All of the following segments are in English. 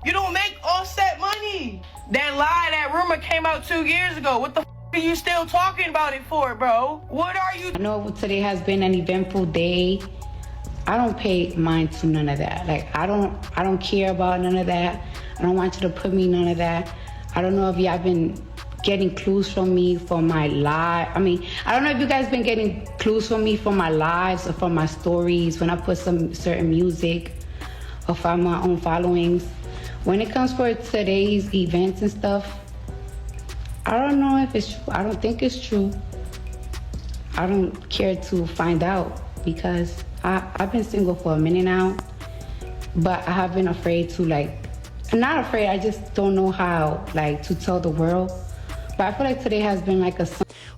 You don't make offset money. That lie, that rumor came out 2 years ago. What the are you still talking about it for, bro? What are you? I know today has been an eventful day. I don't pay mind to none of that. Like I don't care about none of that. I don't want you to put me none of that. I don't know if y'all been getting clues from me for my live. I mean, I don't know if you guys been getting clues from me for my lives or from my stories when I put some certain music or from my own followings. When it comes for today's events and stuff, I don't know if it's true. I don't think it's true. I don't care to find out because I've been single for a minute now, but I have been afraid to I'm not afraid, I just don't know how to tell the world. But I feel like today has been like a...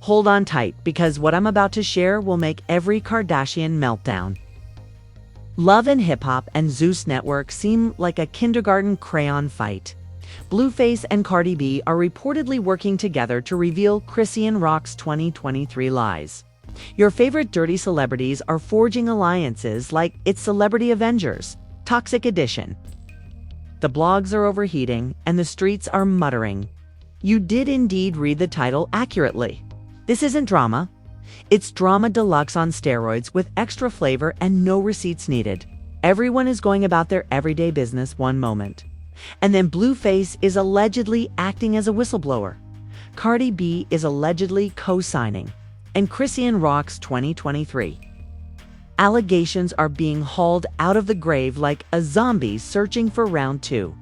Hold on tight, because what I'm about to share will make every Kardashian meltdown. Love and Hip Hop and Zeus Network seem like a kindergarten crayon fight. Blueface and Cardi B are reportedly working together to reveal Chrisean Rock's 2023 lies. Your favorite dirty celebrities are forging alliances like it's Celebrity Avengers, Toxic Edition. The blogs are overheating and the streets are muttering. You did indeed read the title accurately. This isn't drama. It's drama deluxe on steroids with extra flavor and no receipts needed. Everyone is going about their everyday business one moment. And then Blueface is allegedly acting as a whistleblower. Cardi B is allegedly co-signing. And Chrisean Rock's 2023. Allegations are being hauled out of the grave like a zombie searching for round 2.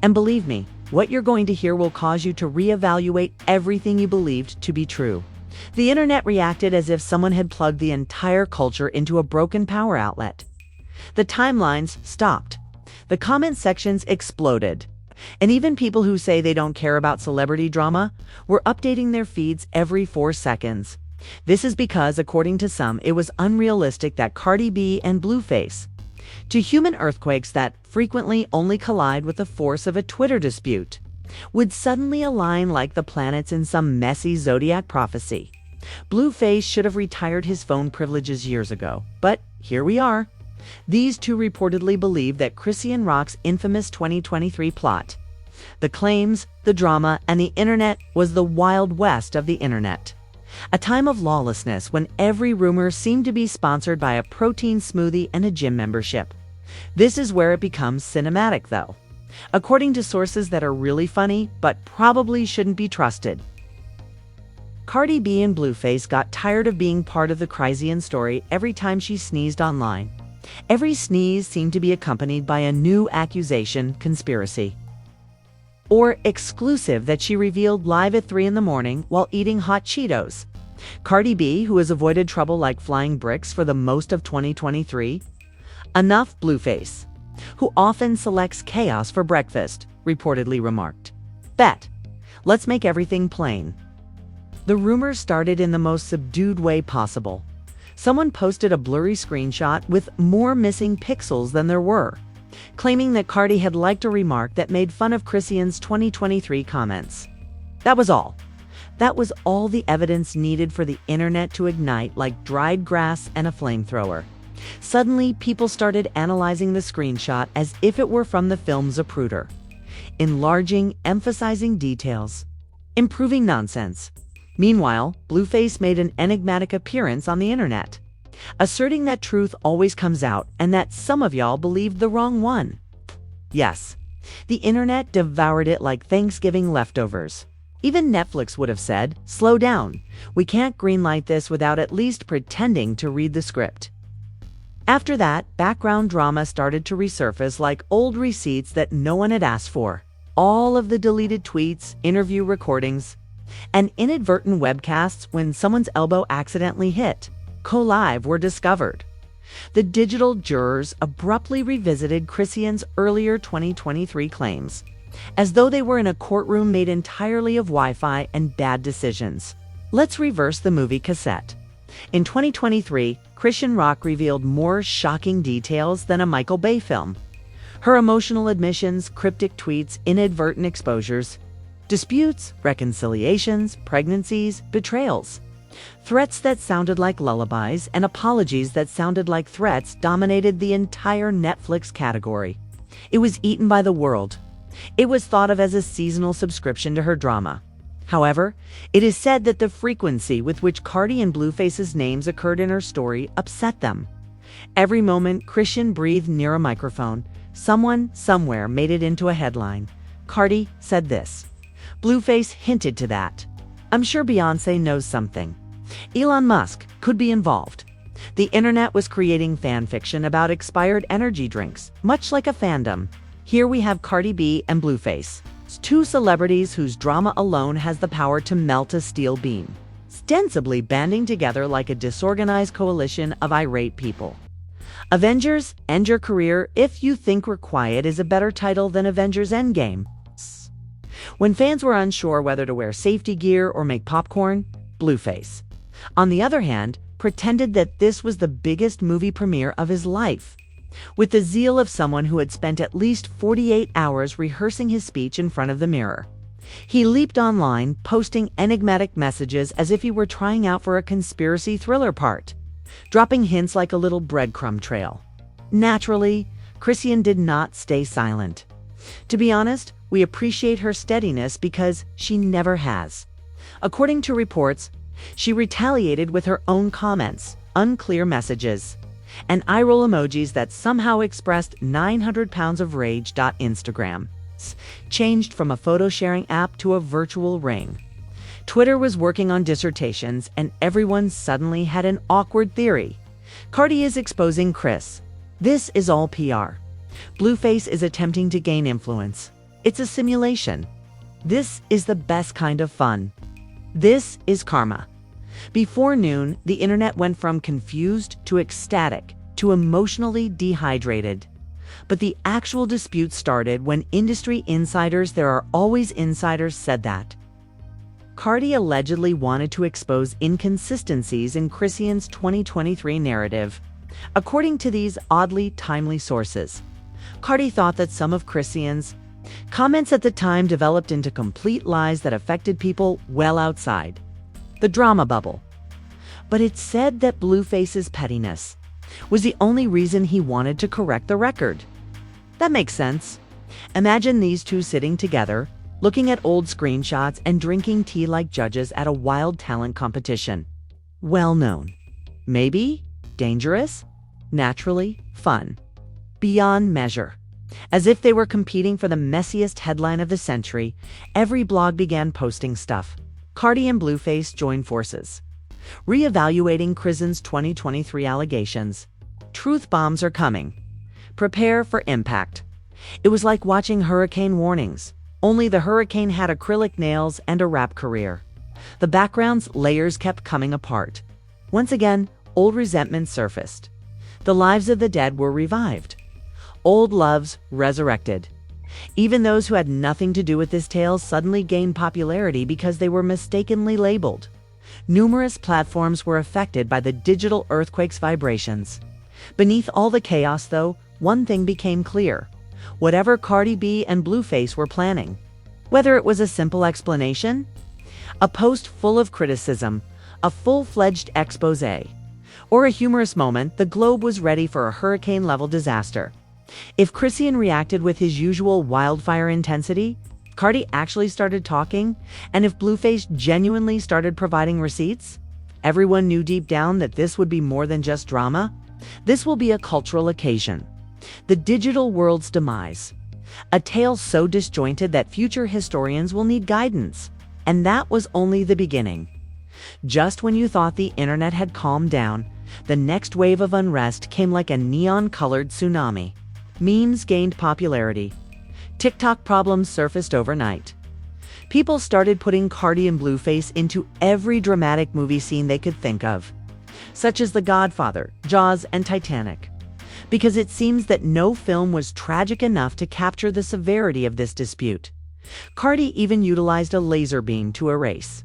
And believe me, what you're going to hear will cause you to reevaluate everything you believed to be true. The internet reacted as if someone had plugged the entire culture into a broken power outlet. The timelines stopped. The comment sections exploded. And even people who say they don't care about celebrity drama were updating their feeds every 4 seconds. This is because, according to some, it was unrealistic that Cardi B and Blueface, two human earthquakes that frequently only collide with the force of a Twitter dispute, would suddenly align like the planets in some messy zodiac prophecy. Blueface should have retired his phone privileges years ago, but here we are. These two reportedly believe that Chrisean Rock's infamous 2023 plot, the claims, the drama, and the internet was the Wild West of the internet. A time of lawlessness when every rumor seemed to be sponsored by a protein smoothie and a gym membership. This is where it becomes cinematic, though. According to sources that are really funny, but probably shouldn't be trusted. Cardi B and Blueface got tired of being part of the Chrisean story every time she sneezed online. Every sneeze seemed to be accompanied by a new accusation, conspiracy, or exclusive that she revealed live at 3 in the morning while eating hot Cheetos. Cardi B, who has avoided trouble like flying bricks for the most of 2023. Enough Blueface, who often selects chaos for breakfast, reportedly remarked. Bet. Let's make everything plain. The rumor started in the most subdued way possible. Someone posted a blurry screenshot with more missing pixels than there were, claiming that Cardi had liked a remark that made fun of Chrisean's 2023 comments. That was all. That was all the evidence needed for the internet to ignite like dried grass and a flamethrower. Suddenly, people started analyzing the screenshot as if it were from the film Zapruder, enlarging, emphasizing details, improving nonsense. Meanwhile, Blueface made an enigmatic appearance on the internet, asserting that truth always comes out and that some of y'all believed the wrong one. Yes, the internet devoured it like Thanksgiving leftovers. Even Netflix would have said, slow down, we can't greenlight this without at least pretending to read the script. After that, background drama started to resurface like old receipts that no one had asked for. All of the deleted tweets, interview recordings, and inadvertent webcasts when someone's elbow accidentally hit co-live were discovered. The digital jurors abruptly revisited Chrisean's earlier 2023 claims, as though they were in a courtroom made entirely of Wi-Fi and bad decisions. Let's reverse the movie cassette. In 2023, Chrisean Rock revealed more shocking details than a Michael Bay film. Her emotional admissions, cryptic tweets, inadvertent exposures, disputes, reconciliations, pregnancies, betrayals. Threats that sounded like lullabies and apologies that sounded like threats dominated the entire Netflix category. It was eaten by the world. It was thought of as a seasonal subscription to her drama. However, it is said that the frequency with which Cardi and Blueface's names occurred in her story upset them. Every moment Chrisean breathed near a microphone, someone somewhere made it into a headline. Cardi said this. Blueface hinted to that. I'm sure Beyoncé knows something. Elon Musk could be involved. The internet was creating fan fiction about expired energy drinks, much like a fandom. Here we have Cardi B and Blueface, two celebrities whose drama alone has the power to melt a steel beam, ostensibly banding together like a disorganized coalition of irate people. Avengers End Your Career If You Think We're Quiet is a better title than Avengers Endgame. When fans were unsure whether to wear safety gear or make popcorn, Blueface, on the other hand, pretended that this was the biggest movie premiere of his life. With the zeal of someone who had spent at least 48 hours rehearsing his speech in front of the mirror, he leaped online, posting enigmatic messages as if he were trying out for a conspiracy thriller part, dropping hints like a little breadcrumb trail. Naturally, Chrisean did not stay silent. To be honest, we appreciate her steadiness because she never has. According to reports, she retaliated with her own comments, unclear messages, and eye-roll emojis that somehow expressed 900 pounds of rage. Instagram changed from a photo-sharing app to a virtual ring. Twitter was working on dissertations, and everyone suddenly had an awkward theory. Cardi is exposing Chris. This is all PR. Blueface is attempting to gain influence. It's a simulation. This is the best kind of fun. This is karma. Before noon, the internet went from confused to ecstatic to emotionally dehydrated. But the actual dispute started when industry insiders, there are always insiders, said that Cardi allegedly wanted to expose inconsistencies in Chrisean's 2023 narrative. According to these oddly timely sources, Cardi thought that some of Chrisean's comments at the time developed into complete lies that affected people well outside the drama bubble. But it's said that Blueface's pettiness was the only reason he wanted to correct the record. That makes sense. Imagine these two sitting together, looking at old screenshots and drinking tea like judges at a wild talent competition. Well known. Maybe dangerous, naturally fun, beyond measure. As if they were competing for the messiest headline of the century, every blog began posting stuff. Cardi and Blueface joined forces, reevaluating Chrisean's 2023 allegations. Truth bombs are coming. Prepare for impact. It was like watching hurricane warnings, only the hurricane had acrylic nails and a rap career. The background's layers kept coming apart. Once again, old resentment surfaced. The lives of the dead were revived. Old loves resurrected. Even those who had nothing to do with this tale suddenly gained popularity because they were mistakenly labeled. Numerous platforms were affected by the digital earthquake's vibrations. Beneath all the chaos, though, one thing became clear. Whatever Cardi B and Blueface were planning, whether it was a simple explanation, a post full of criticism, a full-fledged exposé, or a humorous moment, the globe was ready for a hurricane-level disaster. If Chrisean reacted with his usual wildfire intensity, Cardi actually started talking, and if Blueface genuinely started providing receipts, everyone knew deep down that this would be more than just drama. This will be a cultural occasion. The digital world's demise. A tale so disjointed that future historians will need guidance. And that was only the beginning. Just when you thought the internet had calmed down, the next wave of unrest came like a neon-colored tsunami. Memes gained popularity. TikTok problems surfaced overnight. People started putting Cardi and Blueface into every dramatic movie scene they could think of, such as The Godfather, Jaws, and Titanic, because it seems that no film was tragic enough to capture the severity of this dispute. Cardi even utilized a laser beam to erase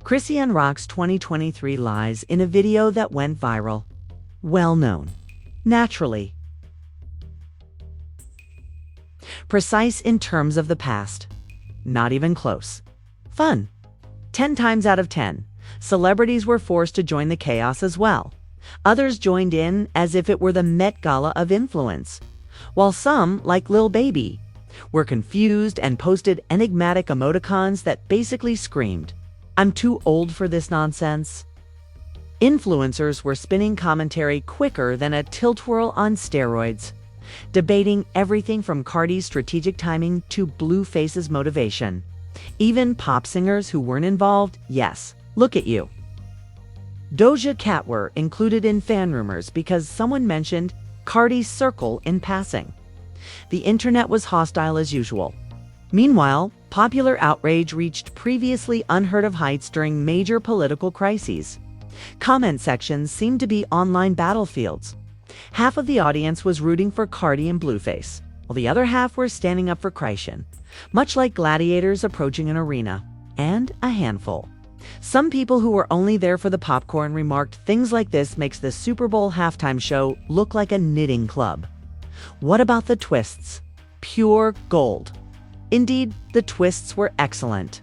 Chrisean Rock's 2023 lies in a video that went viral. Well known. Naturally. Precise in terms of the past. Not even close. Fun. 10 times out of 10, celebrities were forced to join the chaos as well. Others joined in as if it were the Met Gala of influence. While some, like Lil Baby, were confused and posted enigmatic emoticons that basically screamed, "I'm too old for this nonsense." Influencers were spinning commentary quicker than a tilt-whirl on steroids, debating everything from Cardi's strategic timing to Blueface's motivation. Even pop singers who weren't involved, yes, look at you. Doja Cat were included in fan rumors because someone mentioned Cardi's circle in passing. The internet was hostile as usual. Meanwhile, popular outrage reached previously unheard of heights during major political crises. Comment sections seemed to be online battlefields. Half of the audience was rooting for Cardi and Blueface, while the other half were standing up for Chrisean, much like gladiators approaching an arena, and a handful. Some people who were only there for the popcorn remarked things like this makes the Super Bowl halftime show look like a knitting club. What about the twists? Pure gold. Indeed, the twists were excellent.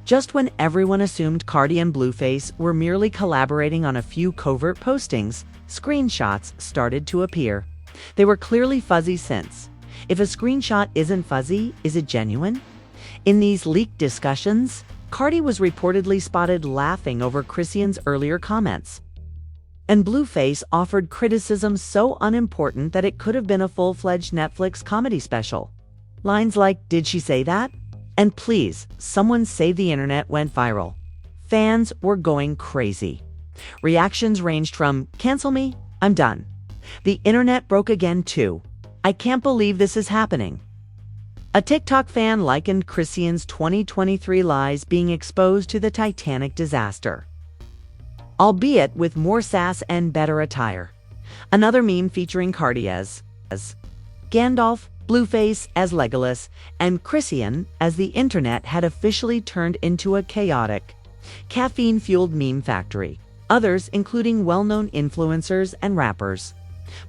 Just when everyone assumed Cardi and Blueface were merely collaborating on a few covert postings, screenshots started to appear. They were clearly fuzzy since. If a screenshot isn't fuzzy, is it genuine? In these leaked discussions, Cardi was reportedly spotted laughing over Chrisean's earlier comments. And Blueface offered criticism so unimportant that it could have been a full-fledged Netflix comedy special. Lines like, "Did she say that?" and "Please, someone save the internet" went viral. Fans were going crazy. Reactions ranged from, "Cancel me, I'm done." The internet broke again too. "I can't believe this is happening." A TikTok fan likened Chrisean's 2023 lies being exposed to the Titanic disaster, albeit with more sass and better attire. Another meme featuring Cardi as Gandalf, Blueface as Legolas, and Chrisean as the internet had officially turned into a chaotic, caffeine-fueled meme factory. Others, including well-known influencers and rappers,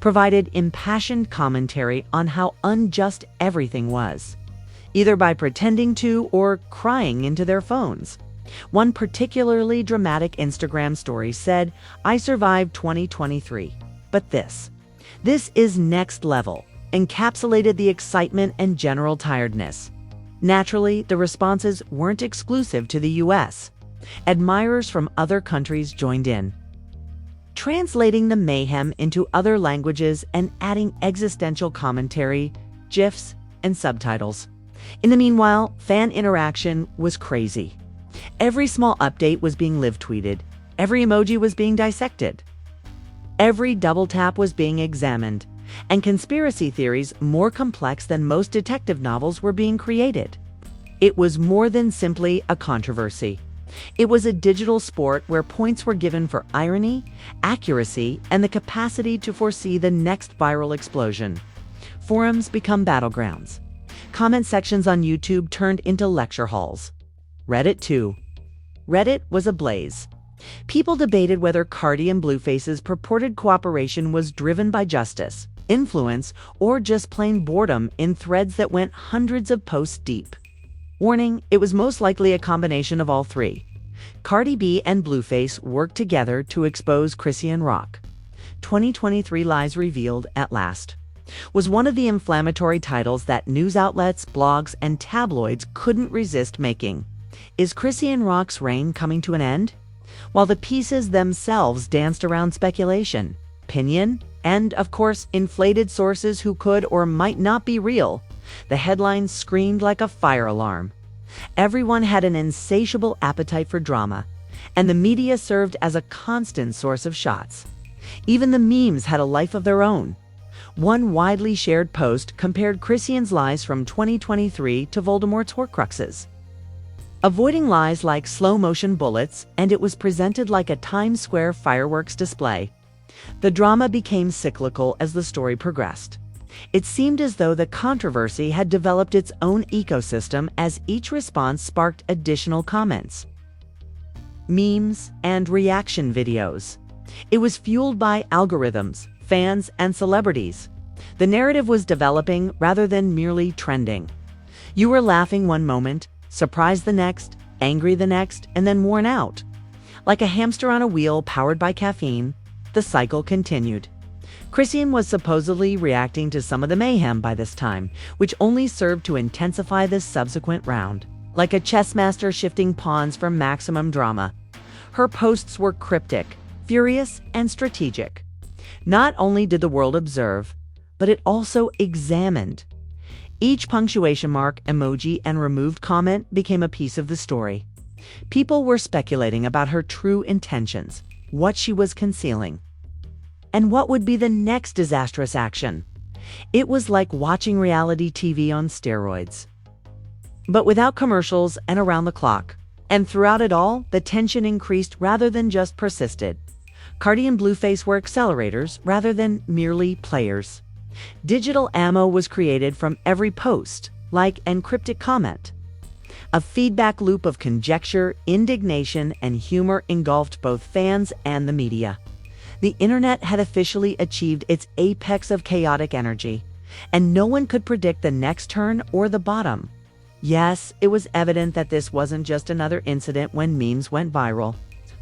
provided impassioned commentary on how unjust everything was, either by pretending to or crying into their phones. One particularly dramatic Instagram story said, "I survived 2023, but this is next level," encapsulated the excitement and general tiredness. Naturally, the responses weren't exclusive to the US. Admirers from other countries joined in, translating the mayhem into other languages and adding existential commentary, GIFs, and subtitles. In the meanwhile, fan interaction was crazy. Every small update was being live tweeted. Every emoji was being dissected. Every double tap was being examined. And conspiracy theories more complex than most detective novels were being created. It was more than simply a controversy. It was a digital sport where points were given for irony, accuracy, and the capacity to foresee the next viral explosion. Forums become battlegrounds. Comment sections on YouTube turned into lecture halls. Reddit too. Reddit was ablaze. People debated whether Cardi and Blueface's purported cooperation was driven by justice, influence, or just plain boredom in threads that went hundreds of posts deep. Warning, it was most likely a combination of all three. Cardi B and Blueface worked together to expose Chrisean Rock. 2023 Lies Revealed at Last was one of the inflammatory titles that news outlets, blogs, and tabloids couldn't resist making. Is Chrisean Rock's reign coming to an end? While the pieces themselves danced around speculation, opinion, and, of course, inflated sources who could or might not be real, the headlines screamed like a fire alarm. Everyone had an insatiable appetite for drama, and the media served as a constant source of shots. Even the memes had a life of their own. One widely shared post compared Chrisean's lies from 2023 to Voldemort's Horcruxes, avoiding lies like slow-motion bullets, and it was presented like a Times Square fireworks display. The drama became cyclical as the story progressed. It seemed as though the controversy had developed its own ecosystem as each response sparked additional comments, memes, and reaction videos. It was fueled by algorithms, fans, and celebrities. The narrative was developing rather than merely trending. You were laughing one moment, surprised the next, angry the next, and then worn out. Like a hamster on a wheel powered by caffeine, the cycle continued. Chrisean was supposedly reacting to some of the mayhem by this time, which only served to intensify the subsequent round. Like a chess master shifting pawns for maximum drama, her posts were cryptic, furious, and strategic. Not only did the world observe, but it also examined. Each punctuation mark, emoji, and removed comment became a piece of the story. People were speculating about her true intentions, what she was concealing, and what would be the next disastrous action. It was like watching reality TV on steroids. But without commercials and around the clock. And throughout it all, the tension increased rather than just persisted. Cardi and Blueface were accelerators rather than merely players. Digital ammo was created from every post, like, and cryptic comment. A feedback loop of conjecture, indignation, and humor engulfed both fans and the media. The internet had officially achieved its apex of chaotic energy, and no one could predict the next turn or the bottom. Yes, it was evident that this wasn't just another incident when memes went viral.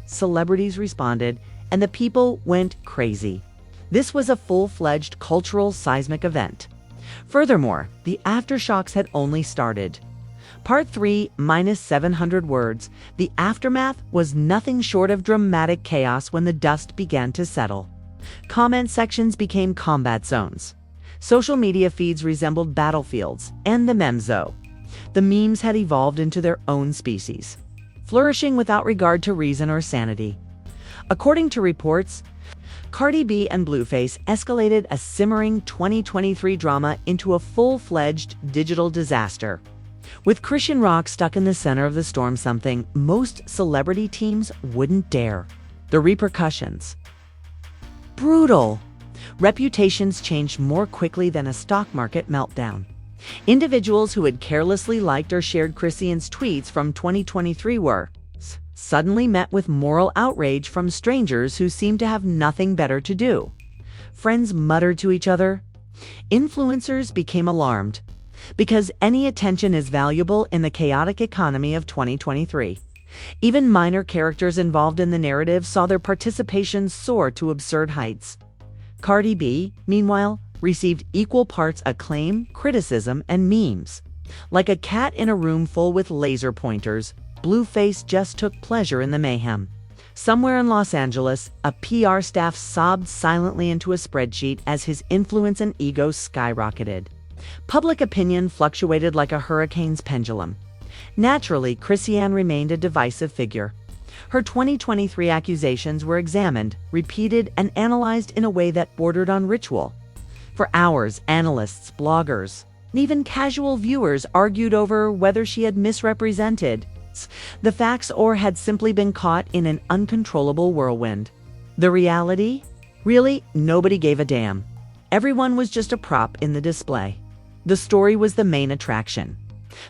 Celebrities responded, and the people went crazy. This was a full-fledged cultural seismic event. Furthermore, the aftershocks had only started. Part 3, minus 700 words, the aftermath was nothing short of dramatic chaos when the dust began to settle. Comment sections became combat zones. Social media feeds resembled battlefields, and the memzo. The memes had evolved into their own species, flourishing without regard to reason or sanity. According to reports, Cardi B and Blueface escalated a simmering 2023 drama into a full-fledged digital disaster. With Chrisean Rock stuck in the center of the storm, something most celebrity teams wouldn't dare. The repercussions. Brutal. Reputations changed more quickly than a stock market meltdown. Individuals who had carelessly liked or shared Chrisean's tweets from 2023 were suddenly met with moral outrage from strangers who seemed to have nothing better to do. Friends muttered to each other. Influencers became alarmed, because any attention is valuable in the chaotic economy of 2023. Even minor characters involved in the narrative saw their participation soar to absurd heights. Cardi B, meanwhile, received equal parts acclaim, criticism, and memes. Like a cat in a room full with laser pointers, Blueface just took pleasure in the mayhem. Somewhere in Los Angeles, a PR staff sobbed silently into a spreadsheet as his influence and ego skyrocketed. Public opinion fluctuated like a hurricane's pendulum. Naturally, Chrisean remained a divisive figure. Her 2023 accusations were examined, repeated, and analyzed in a way that bordered on ritual. For hours, analysts, bloggers, and even casual viewers argued over whether she had misrepresented the facts or had simply been caught in an uncontrollable whirlwind. The reality? Really, nobody gave a damn. Everyone was just a prop in the display. The story was the main attraction.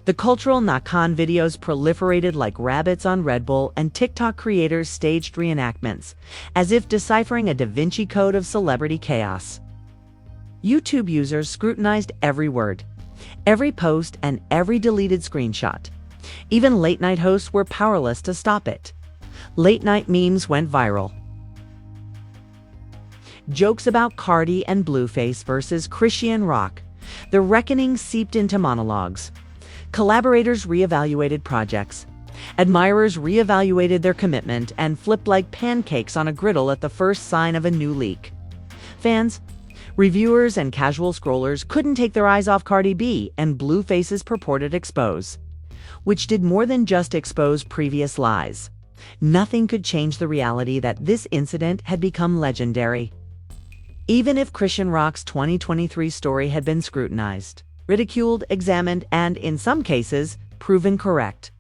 The cultural knock-on videos proliferated like rabbits on Red Bull, and TikTok creators staged reenactments, as if deciphering a Da Vinci Code of celebrity chaos. YouTube users scrutinized every word, every post, and every deleted screenshot. Even late-night hosts were powerless to stop it. Late-night memes went viral. Jokes about Cardi and Blueface versus Chrisean Rock. The reckoning seeped into monologues. Collaborators reevaluated projects. Admirers reevaluated their commitment and flipped like pancakes on a griddle at the first sign of a new leak. Fans, reviewers, and casual scrollers couldn't take their eyes off Cardi B and Blueface's purported expose, which did more than just expose previous lies. Nothing could change the reality that this incident had become legendary. Even if Chrisean Rock's 2023 story had been scrutinized, ridiculed, examined, and, in some cases, proven correct.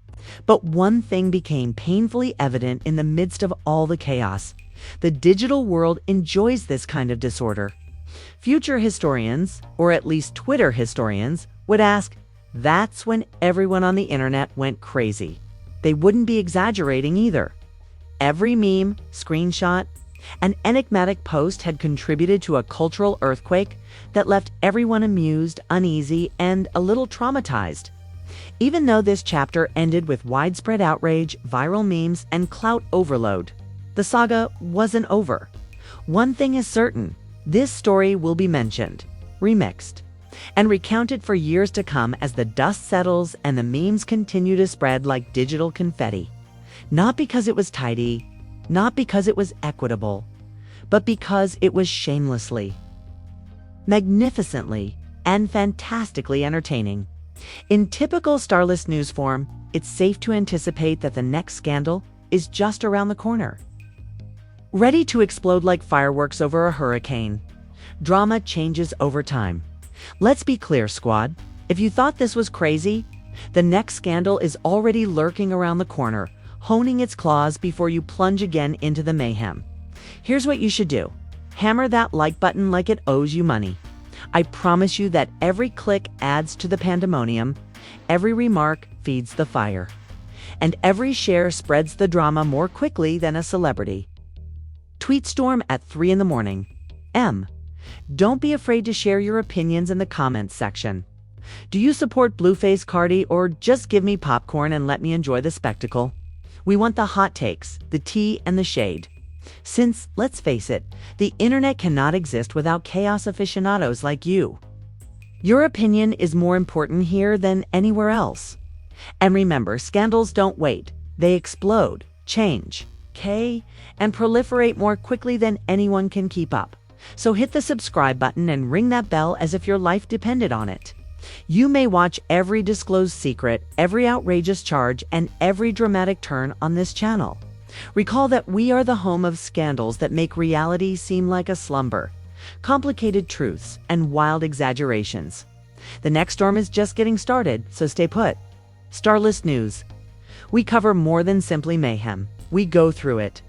But one thing became painfully evident in the midst of all the chaos. The digital world enjoys this kind of disorder. Future historians, or at least Twitter historians, would ask, that's when everyone on the internet went crazy. They wouldn't be exaggerating either. Every meme, screenshot, and enigmatic post had contributed to a cultural earthquake that left everyone amused, uneasy, and a little traumatized. Even though this chapter ended with widespread outrage, viral memes, and clout overload, the saga wasn't over. One thing is certain, This story will be mentioned, remixed, and recounted for years to come as the dust settles and the memes continue to spread like digital confetti. Not because it was tidy, not because it was equitable, but because it was shamelessly, magnificently, and fantastically entertaining. In typical Starlist news form, it's safe to anticipate that the next scandal is just around the corner. Ready to explode like fireworks over a hurricane. Drama changes over time. Let's be clear, squad. If you thought this was crazy, the next scandal is already lurking around the corner, honing its claws before you plunge again into the mayhem. Here's what you should do. Hammer that like button like it owes you money. I promise you that every click adds to the pandemonium, every remark feeds the fire, and every share spreads the drama more quickly than a celebrity. Tweet storm at 3 a.m. Don't be afraid to share your opinions in the comments section. Do you support Blueface Cardi, or just give me popcorn and let me enjoy the spectacle? We want the hot takes, the tea, and the shade. Since, let's face it, the internet cannot exist without chaos aficionados like you. Your opinion is more important here than anywhere else. And remember, scandals don't wait. They explode, change, and proliferate more quickly than anyone can keep up. So hit the subscribe button and ring that bell as if your life depended on it. You may watch every disclosed secret, every outrageous charge, and every dramatic turn on this channel. Recall that we are the home of scandals that make reality seem like a slumber, complicated truths, and wild exaggerations. The next storm is just getting started, so stay put. Starlist News. We cover more than simply mayhem. We go through it.